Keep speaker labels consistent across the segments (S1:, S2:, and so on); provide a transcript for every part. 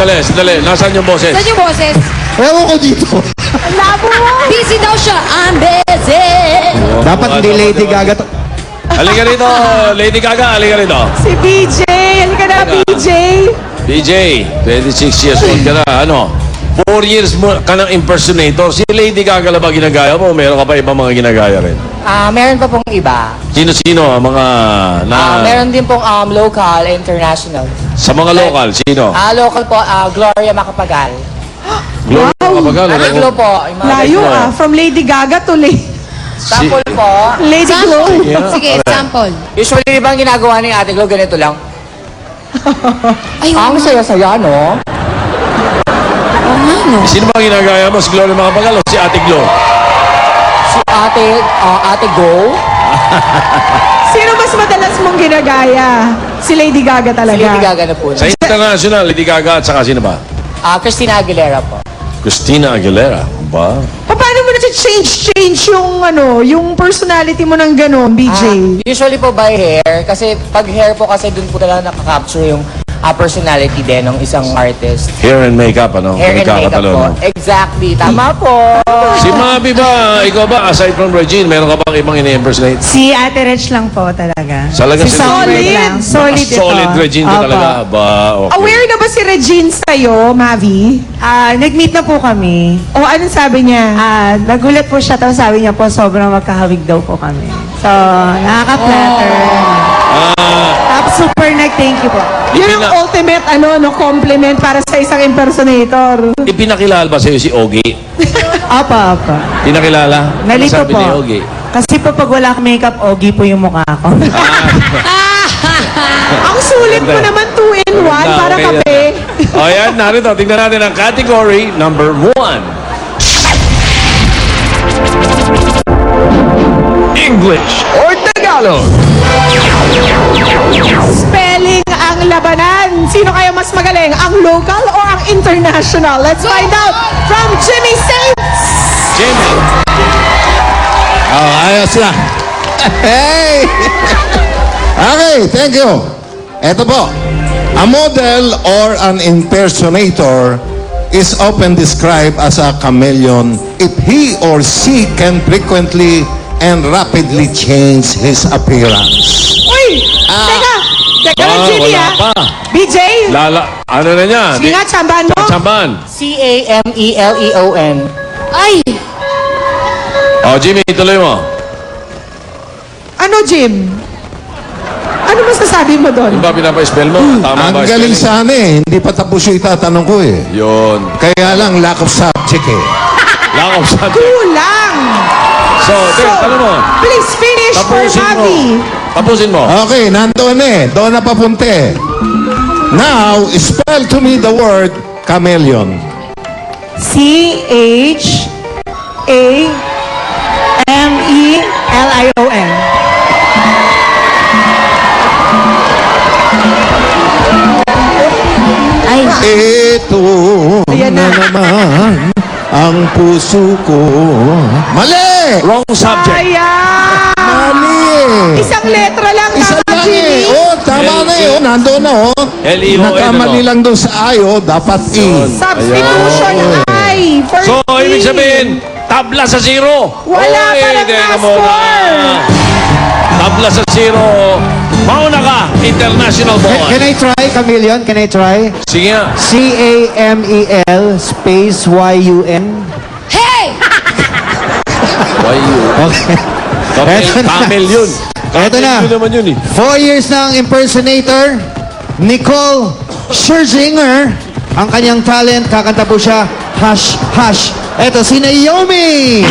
S1: Sandali. Nasaan yung boses?
S2: Saan yung boses?
S3: Ewan ko dito.
S2: Labo mo! Busy daw siya. I'm busy!
S3: Dapat hindi Lady Gaga.
S1: Halika rito, Lady Gaga. Halika rito.
S4: Si BJ! Halika na, BJ!
S1: DJ, 26 years old ka na. Ano? 4 years mo ka ng impersonator. Si Lady Gaga lang ba ginagaya mo? Meron ka pa ibang mga ginagaya rin?
S5: Meron pa pong iba.
S1: Sino-sino ang mga
S5: Meron din pong local, international.
S1: sa mga local? Sino?
S5: Local po, Gloria Macapagal.
S1: Gloria Macapagal.
S5: Glo po. Yung mga
S4: Layo
S1: Glo.
S4: From Lady Gaga to
S5: Sample po.
S4: Lady Glo.
S2: Sige, sample.
S5: Usually, di ba ang ginagawa ni Ate Glo, ganito lang?
S2: Ay,
S5: Ang saya-saya, no?
S1: Sino ba ginagaya mo? Si Gloria Macapagal o si Ate Glo?
S5: Si Ate Go.
S4: Sino mas madalas mong ginagaya? Si Lady Gaga talaga.
S5: Si Lady Gaga na po.
S1: Sa international, Lady Gaga at saka sino ba?
S5: Christina Aguilera po.
S1: Christina Aguilera. Ba?
S4: Paano mo na-change yung personality mo ng gano'n, BJ?
S5: Usually po by hair. Kasi pag hair po kasi dun po talaga nakaka-capture yung personality din ng isang artist.
S1: Hair and makeup, ano?
S5: Hair and makeup
S1: Magkakatalo,
S5: po.
S1: no?
S5: Exactly. Tama po.
S1: Si Mabi ba, ikaw ba, aside from Regine, meron ka bang ibang ini-impersonate?
S6: Si Ate Reg lang po talaga.
S1: Talaga si
S4: Solid.
S6: Solid ito.
S1: Solid Regine ka
S6: Opo.
S1: talaga. Ba, okay.
S4: Aware na ba si Regine sa'yo, Mavi?
S6: Nag-meet na po kami.
S4: O anong sabi niya?
S6: Nagulat po siya, tapos sabi niya po, sobrang magkahawig daw po kami. So, nakaka-flatter. Tapos super nag-thank you po.
S4: Yun ang ultimate compliment para sa isang impersonator.
S1: Ipinakilala ba sa'yo si Ogie?
S6: Apa.
S1: Pinakilala?
S6: Nalito
S1: Sabi
S6: po.
S1: ni Ogie.
S6: Kasi po pag wala akong makeup, Ogie po yung mukha ko.
S4: Ang sulit mo naman 2-in-1 para
S1: Okay
S4: kape.
S1: O yan, narito. Tingnan natin ang category number 1. English or Tagalog?
S4: Spelling ang labanan. Sino kaya mas magaling? Ang local or ang international? Let's find out from Jimmy Saints.
S1: Jimmy.
S3: Ayos na. Hey! Okay, thank you. Eto po. A model or an impersonator is often described as a chameleon if he or she can frequently and rapidly change his appearance.
S4: Uy! Teka lang, Jimmy,
S1: wala pa.
S4: BJ,
S1: Ano na niya?
S4: sige nga, tsambahan mo.
S1: Chamban.
S5: Cameleon.
S2: Ay!
S1: O, Jimmy, tuloy mo.
S4: Ano, Jim? Ano masasabi mo doon?
S1: Yung ba pinapa-spell mo? Tama
S3: Ang
S1: ba
S3: galing
S1: spelling?
S3: sana eh. Hindi pa tapos yung itatanong ko eh.
S1: Yun.
S3: Kaya lang, lack of subject eh.
S1: Lack of subject.
S4: Kulang!
S1: So, tanong mo.
S4: Please finish for
S1: Tapusin mo.
S4: Mavi.
S1: Tapusin mo.
S3: Okay, nandoon eh. Doon na papunte. Now, spell to me the word chameleon.
S6: C-H-A-M-E-L-I-O-N.
S2: Ay!
S3: Ito
S4: Ayan
S3: na
S4: na.
S3: naman ang puso ko. Mali!
S1: Wrong subject.
S4: Ayan!
S3: Mali eh.
S4: Isang letra lang,
S3: Isa
S4: tama,
S3: lang
S4: Jimmy.
S3: eh. Oh, tama na eh. Oh, nandoon na oh.
S1: L-E-O-N,
S3: Nakamali
S1: ano?
S3: lang doon sa I, oh. Dapat E.
S4: Substitution I for
S1: So,
S4: E.
S1: ibig sabihin, tabla sa zero.
S4: Wala
S1: Oy,
S4: pa lang
S1: tingnan
S4: na
S1: mo
S4: score.
S1: Tabla sa zero. Mauna ka, international boy.
S7: Can I try, Chameleon? Can I try?
S1: Sige nga.
S7: C-A-M-E-L space Y-U-N.
S2: Hey!
S1: Why you?
S7: Okay. Eto na.
S1: Camel yun.
S7: Eto na.
S1: Camel yun naman yun eh.
S7: 4 years na ang impersonator, Nicole Scherzinger. Ang kanyang talent, kakanta po siya, Hush, Hush. Eto, si Naomi!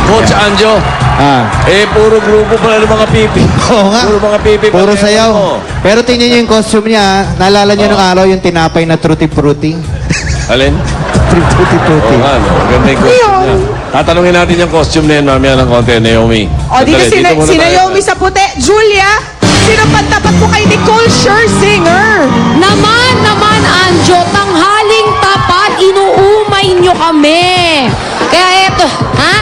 S1: Coach Anjo, puro grupo pala ng mga pipi.
S7: Oo nga.
S1: Puro mga pipi.
S7: Puro
S1: pati
S7: sayaw.
S1: ano mo.
S7: Pero tingnan niyo yung costume niya. Naalala niyo nung araw yung tinapay na Tutti Frutti?
S1: Alin?
S7: Puti-puti.
S1: Oo nga, no? Maganda yung costume niya. Tatanungin natin yung costume na yun mamaya ng konti, Naomi.
S4: O, dito
S1: Sandali,
S4: si
S1: muna tayo.
S4: Naomi sa puti. Julia, sino pantapat mo kay Nicole Scherzinger?
S2: Naman, Anjo, tanghaling tapat, inuumay nyo kami. Kaya eto, ha?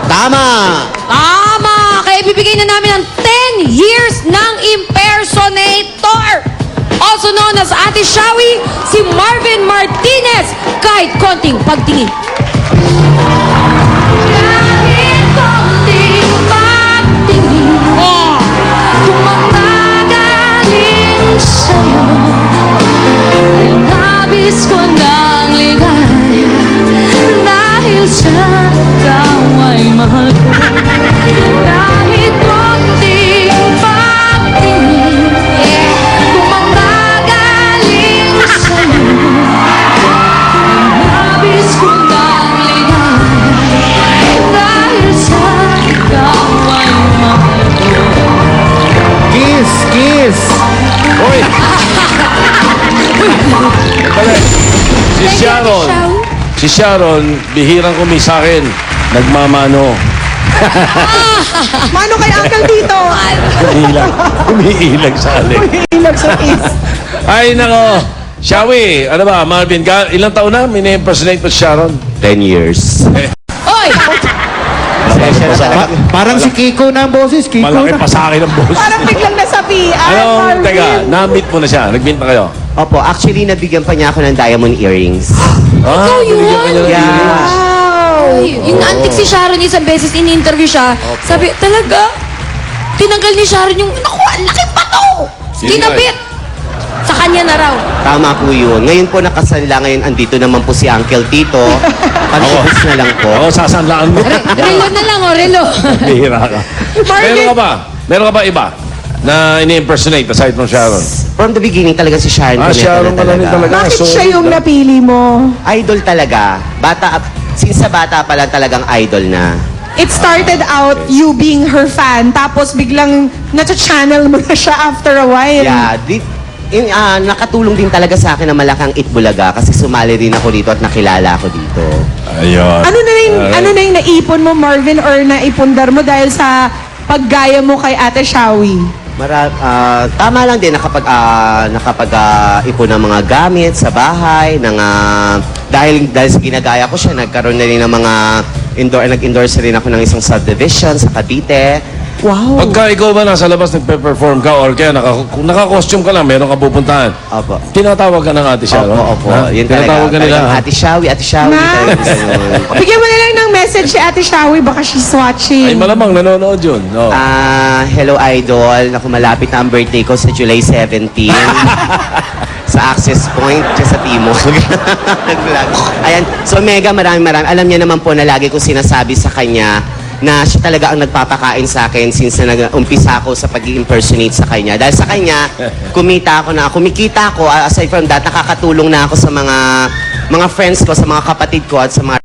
S7: Tama!
S2: Tama! Kaya ibibigay na namin ang 10 years ng impersonator. Also known as Ate Shawi, si Marvin Martinez. Kahit konting pagtingin. Kahit konting pagtingin. Oh! Kung magagaling sa'yo, ay nabis ko ng ligaya. Dahil sa ikaw ay mahal ko. Kahit konting pagtingin, kung magagaling sa'yo, nabis ko ng ligaya. Dahil sa ikaw ay mahal ko.
S7: Kiss! Kiss!
S1: Uy! Dali. Si
S2: Thank you,
S1: Sharon.
S2: Ate Shawi.
S1: Si Sharon, bihirang kumi sa akin. Nagmamano.
S4: Mano kay Uncle Tito?
S1: Umiilag sa alin.
S4: Ilag sa kiss.
S1: Ay, nako. Shawi, ano ba, Marvin, ilang taon na mini-impersonate mo si Sharon?
S8: 10 years.
S2: Oy!
S7: Parang si Kiko na ang boses. Kiko
S1: Malaki
S7: na.
S1: pa sa akin ang boss.
S4: Parang biglang nasabihan,
S1: Ano,
S4: Marvin.
S1: teka, na-meet mo na siya. Nag-meet na kayo.
S8: Opo, actually, nabigyan pa niya ako ng diamond earrings.
S1: Ah,
S2: Ikaw yun?
S1: binigyan ka niya ng
S8: Yeah.
S1: earrings.
S4: Wow.
S2: Ay, yung antik si Sharon isang beses in-interview siya. Sabi, talaga? Tinanggal ni Sharon yung, naku, ang laki pa to!
S1: Sige.
S2: Kinabit! Sa kanya na raw.
S8: Tama po yun. Ngayon po nakasanla, ngayon andito naman po si Uncle Tito. Pag-ubus na lang po.
S1: Ako, sasanlaan mo.
S2: Relo na lang, oh, relo.
S1: Bihira ka. Meron ka ba? Meron ka ba iba na ini-impersonate aside from Sharon?
S8: From the beginning talaga si Sharon.
S1: Ah,
S8: Cuneta
S1: Sharon
S8: na
S1: ka na rin talaga.
S4: Bakit
S1: So,
S4: siya yung napili mo?
S8: Idol talaga. Since sa bata pa lang talagang idol na.
S4: It started out you being her fan, tapos biglang nata-channel mo na siya after a while.
S8: Yeah, nakatulong din talaga sa akin na malakang Itbulaga kasi sumali din ako dito at nakilala ako dito.
S1: Ayun.
S4: Ano na yung naipon mo, Marvin, or naipundar mo dahil sa paggaya mo kay Ate Shawi?
S8: Tama lang din nakapag-ipon ng mga gamit sa bahay, dahil sa ginagaya ko siya, nagkaroon na rin ng mga nag-endorse rin ako ng isang subdivision sa Cavite.
S4: Wow.
S1: Pagka ikaw ba nasa labas nagpe-perform ka or kaya naka-costume ka lang, meron ka pupuntahan.
S8: Opo.
S1: Tinatawag ka ng Ate Sharon?
S8: Opo.
S1: Ha?
S8: Yun
S1: Tinatawag ka nila.
S8: talagang Ate Shawi.
S4: Ma. Bigyan mo na lang ng message si Ate Shawi, baka she's watching.
S1: Ay, malamang nanonood yun. No.
S8: Hello Idol. Naku, malapit na ang birthday ko sa July 17. sa Access Point, dyan sa Timog. Ayan. So, mega maraming. Alam niya naman po na lagi ko sinasabi sa kanya na siya talaga ang nagpapakain sa akin since na nag-umpisa ako sa pag-impersonate sa kanya. Dahil sa kanya, kumikita ako, aside from that, nakakatulong na ako sa mga friends ko, sa mga kapatid ko, at sa mga